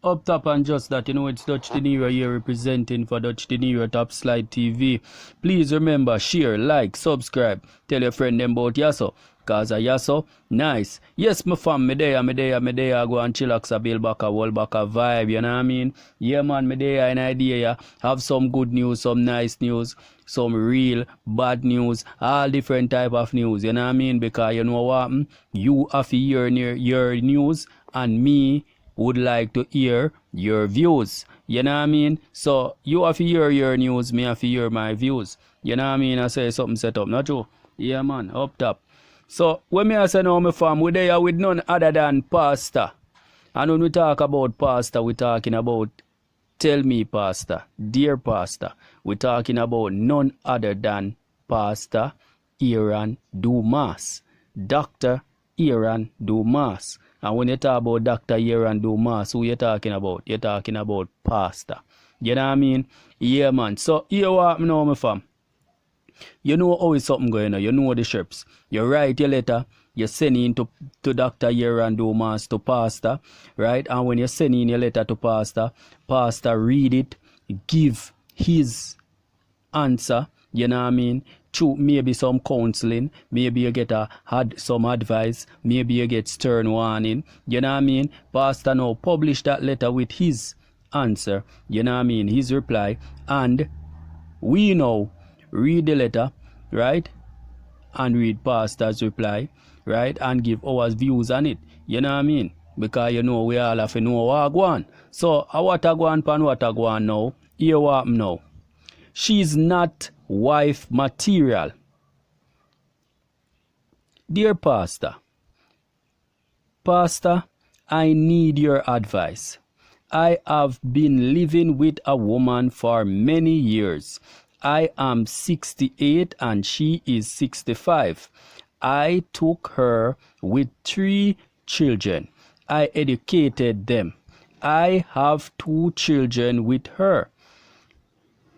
Up top and just that, it's DUTCHdinero here representing for DUTCHdinero Top Slide TV. Please remember, share, like, subscribe, tell your friend them about Yasso. Cause a Yasso, nice. Yes, my fam, me there, go and chillax a build back a whole back a vibe, you know what I mean? Yeah man, me there an idea, yeah. Have some good news, some nice news, some real bad news, all different type of news, you know what I mean? Because you know what, you have to hear your news and me would like to hear your views. You know what I mean? So you have to hear your news, me have to hear my views. You know what I mean? I say something set up, not true? Yeah man, up top. So when me I say now, my fam, we there with none other than Pastor. And when we talk about Pastor, we talking about Tell Me Pastor, Dear Pastor. We talking about none other than Pastor Aaron Dumas, Dr. Aaron Dumas. And when you talk about Dr. Aaron Dumas, who you talking about? You're talking about Pastor. You know what I mean? Yeah, man. So, here what I know, my fam. You know how is something going on. You know the ships. You write your letter. You send in to Dr. Aaron Dumas, to Pastor. Right? And when you send in your letter to Pastor, Pastor read it, give his answer. You know what I mean? Through maybe some counseling, maybe you get some advice, maybe you get stern warning. You know what I mean? Pastor now publish that letter with his answer. You know what I mean? His reply. And we now read the letter, right? And read Pastor's reply, right? And give our views on it. You know what I mean? Because you know we all have to know what go on. So what I go on pan what I go on now. Here what now. She's not wife material. Dear Pastor, I need your advice. I have been living with a woman for many years. I am 68 and she is 65. I took her with 3 children. I educated them. I have 2 children with her.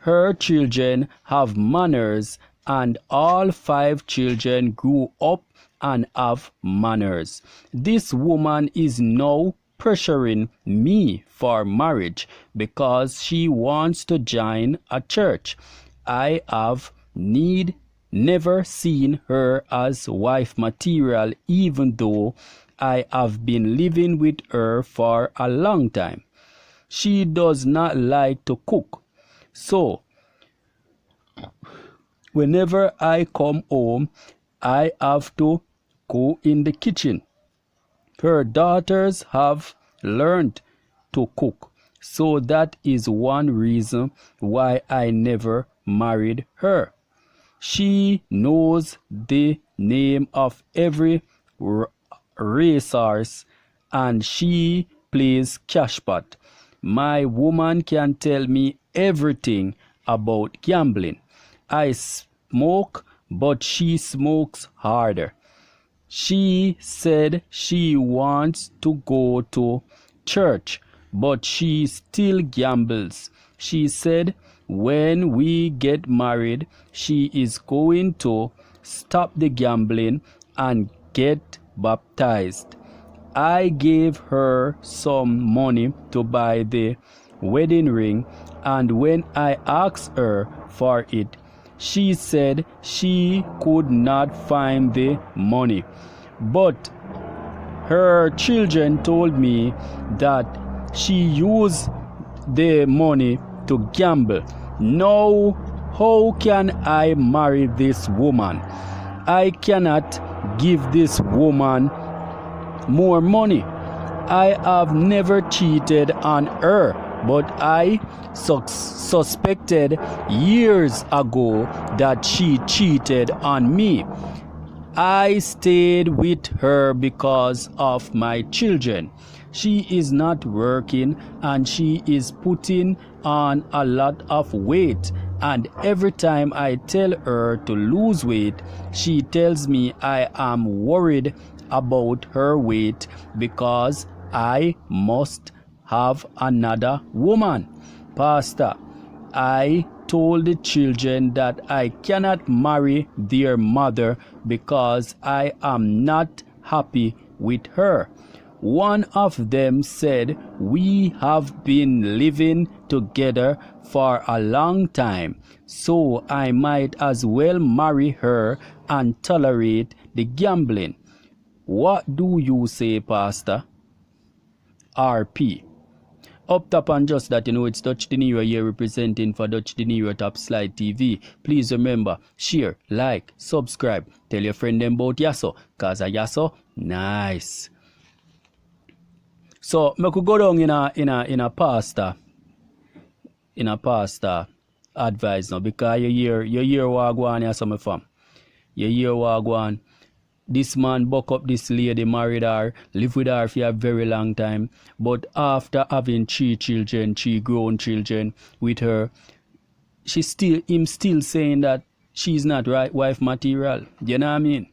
Her children have manners and all 5 children grew up and have manners. This woman is now pressuring me for marriage because she wants to join a church. I have never seen her as wife material even though I have been living with her for a long time. She does not like to cook. So, whenever I come home, I have to go in the kitchen. Her daughters have learned to cook. So that is one reason why I never married her. She knows the name of every racehorse and she plays cashpot. My woman can tell me everything about gambling. I smoke, but she smokes harder. She said she wants to go to church, but she still gambles. She said when we get married, she is going to stop the gambling and get baptized. I gave her some money to buy the wedding ring, and when I asked her for it, she said she could not find the money. But her children told me that she used the money to gamble. Now, how can I marry this woman? I cannot give this woman more money. I have never cheated on her, but I suspected years ago that she cheated on me. I stayed with her because of my children. She is not working and she is putting on a lot of weight. And every time I tell her to lose weight, she tells me I am worried about her weight because I must have another woman. Pastor, I told the children that I cannot marry their mother because I am not happy with her. One of them said, "We have been living together for a long time, so I might as well marry her and tolerate the gambling." What do you say, Pastor? RP. Up top and just that, it's DUTCHdinero here representing for DUTCHdinero Top Slide TV. Please remember, share, like, subscribe, tell your friend them about Yasso, cause a Yasso nice. So me could go down in a pastor advice now, because you hear what go on here, some fam. You hear what go on. This man buck up this lady, married her, live with her for a very long time. But after having 3 children, 3 grown children with her, him still saying that she's not right wife material. You know what I mean?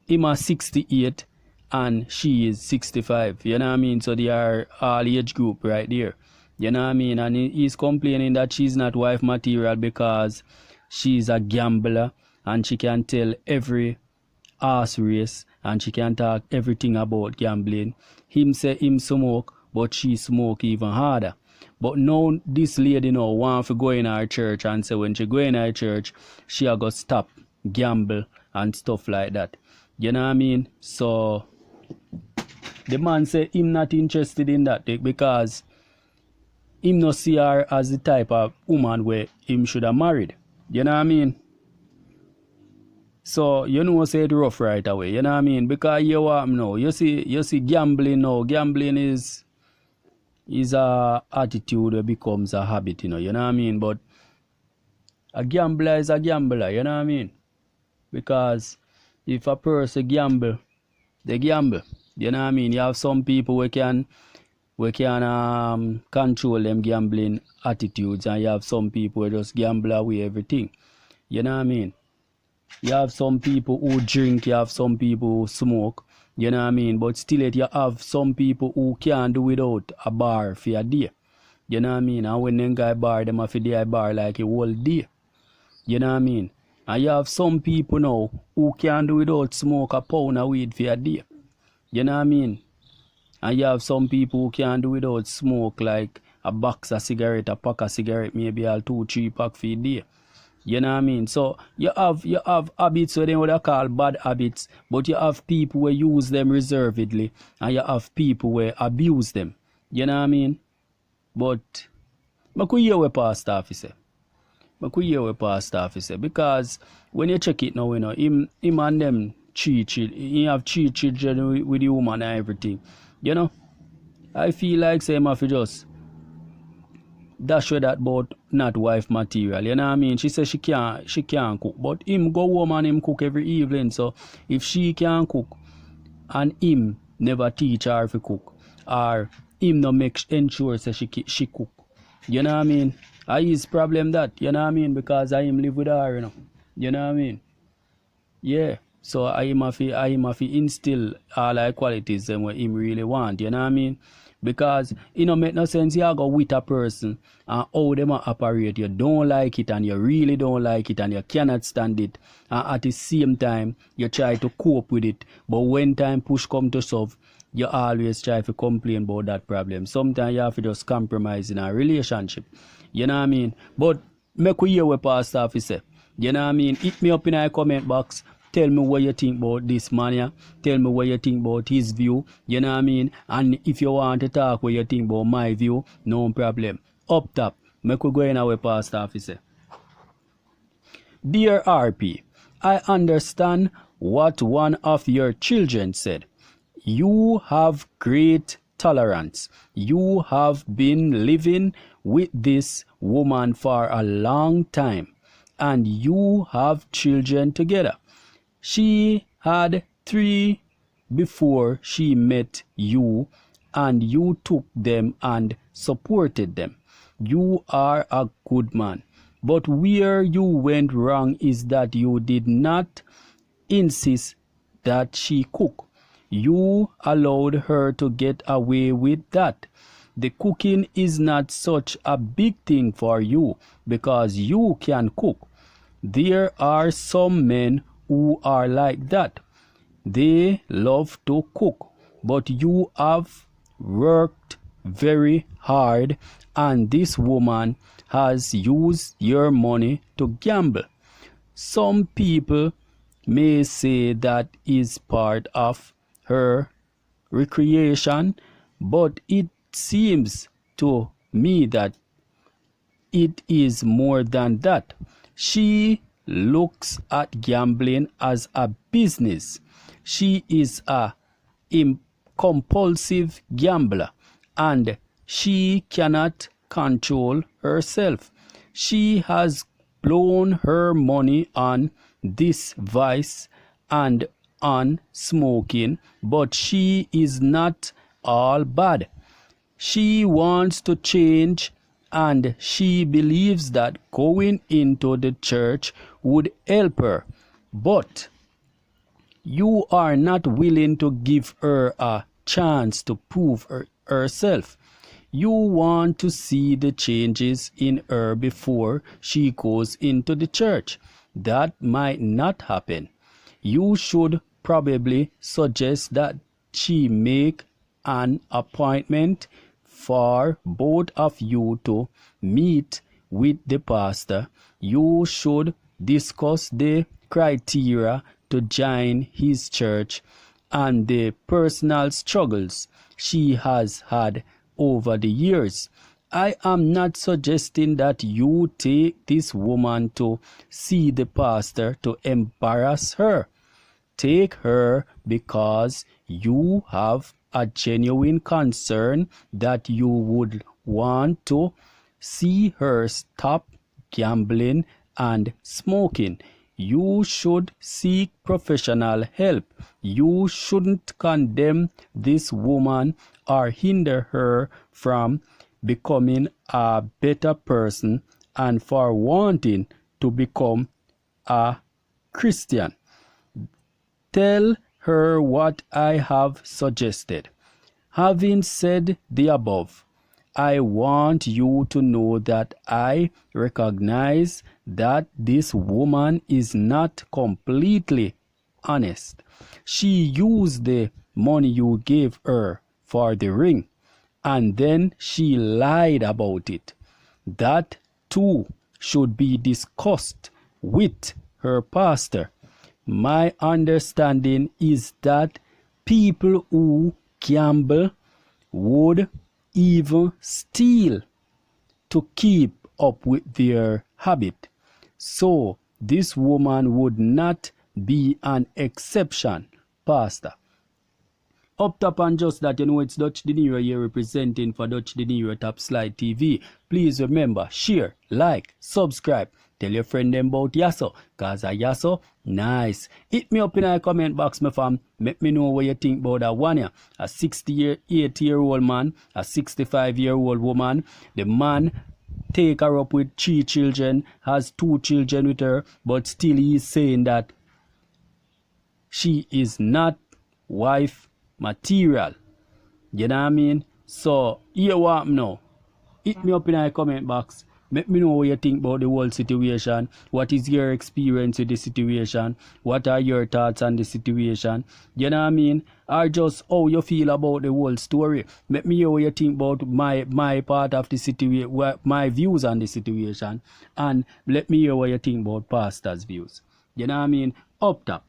Him is 68 and she is 65. You know what I mean? So they are all age group right there. You know what I mean? And he's complaining that she's not wife material because she's a gambler and she can tell every horse race and she can talk everything about gambling. Him say him smoke, but she smoke even harder. But now this lady now want to go in her church and say when she go in her church, she a go stop gamble and stuff like that. You know what I mean? So the man say him not interested in that because him no see her as the type of woman where him should have married. You know what I mean? So say it rough right away, you know what I mean? Because you see gambling now. Gambling is a attitude that becomes a habit, you know what I mean? But a gambler is a gambler, you know what I mean? Because if a person gamble, they gamble. You know what I mean? You have some people who can control them gambling attitudes, and you have some people who just gamble away everything. You know what I mean? You have some people who drink, you have some people who smoke, you know what I mean? But still you have some people who can't do without a bar for a day. You know what I mean? And when them guy bar, them have to do a bar like a whole day. You know what I mean? And you have some people now who can't do without smoke a pound of weed for a day. You know what I mean? And you have some people who can't do without smoke like a box of cigarette, a pack of cigarette, maybe all 2-3 pack for a day. You know what I mean? So you have habits where they would call bad habits, but you have people who use them reservedly, and you have people who abuse them. You know what I mean? But I could hear what Pastor officer. Because when you check it now, him and them 3 children, he have 3 children with the woman and everything. You know? I feel like say him have to just dash with that about not wife material, you know what I mean? She says she can't cook, but him go home and him cook every evening. So if she can cook and him never teach her to cook, or him no ensure say she cook, you know what I mean? I his problem that, you know what I mean? Because I him live with her, you know what I mean? Yeah. So I him have to instill all the qualities them what him really want, you know what I mean? Because it don't make no sense you go with a person and how them operate. You don't like it and you really don't like it and you cannot stand it. And at the same time, you try to cope with it. But when time push come to shove, you always try to complain about that problem. Sometimes you have to just compromise in a relationship. You know what I mean? But make we hear what Pastor have to say. You know what I mean? Hit me up in a comment box. Tell me what you think about this man here. Tell me what you think about his view. You know what I mean? And if you want to talk what you think about my view, no problem. Up top, make we go in our Pastor officer. Dear RP, I understand what one of your children said. You have great tolerance. You have been living with this woman for a long time, and you have children together. She had 3 before she met you, and you took them and supported them. You are a good man. But where you went wrong is that you did not insist that she cook. You allowed her to get away with that. The cooking is not such a big thing for you because you can cook. There are some men who are like that. They love to cook, but you have worked very hard, and this woman has used your money to gamble. Some people may say that is part of her recreation, but it seems to me that it is more than that. She looks at gambling as a business. She is a compulsive gambler, and she cannot control herself. She has blown her money on this vice and on smoking, but she is not all bad. She wants to change, and she believes that going into the church would help her. But you are not willing to give her a chance to prove herself. You want to see the changes in her before she goes into the church. That might not happen. You should probably suggest that she make an appointment for both of you to meet with the pastor. You should discuss the criteria to join his church and the personal struggles she has had over the years. I am not suggesting that you take this woman to see the pastor to embarrass her. Take her because you have a genuine concern that you would want to see her stop gambling and smoking. You should seek professional help. You shouldn't condemn this woman or hinder her from becoming a better person and for wanting to become a Christian. Tell her what I have suggested. Having said the above, I want you to know that I recognize that this woman is not completely honest. She used the money you gave her for the ring, and then she lied about it. That too should be discussed with her pastor. My understanding is that people who gamble would even steal to keep up with their habit. So this woman would not be an exception, Pastor. Up top and just that, you know, it's DUTCHdinero here representing for DUTCHdinero Top Slide TV. Please remember, share, like, subscribe. Tell your friend them about Yasso, cause a Yasso nice. Hit me up in the comment box, my fam. Make me know what you think about that one here. A 68-year-old man, a 65-year-old woman. The man take her up with 3 children, has 2 children with her, but still he is saying that she is not wife material. You know what I mean? So, here what now. Hit me up in the comment box. Let me know what you think about the whole situation. What is your experience with the situation? What are your thoughts on the situation? You know what I mean? Or just how you feel about the whole story. Let me know what you think about my part of the situation, my views on the situation. And let me hear what you think about pastor's views. You know what I mean? Up top.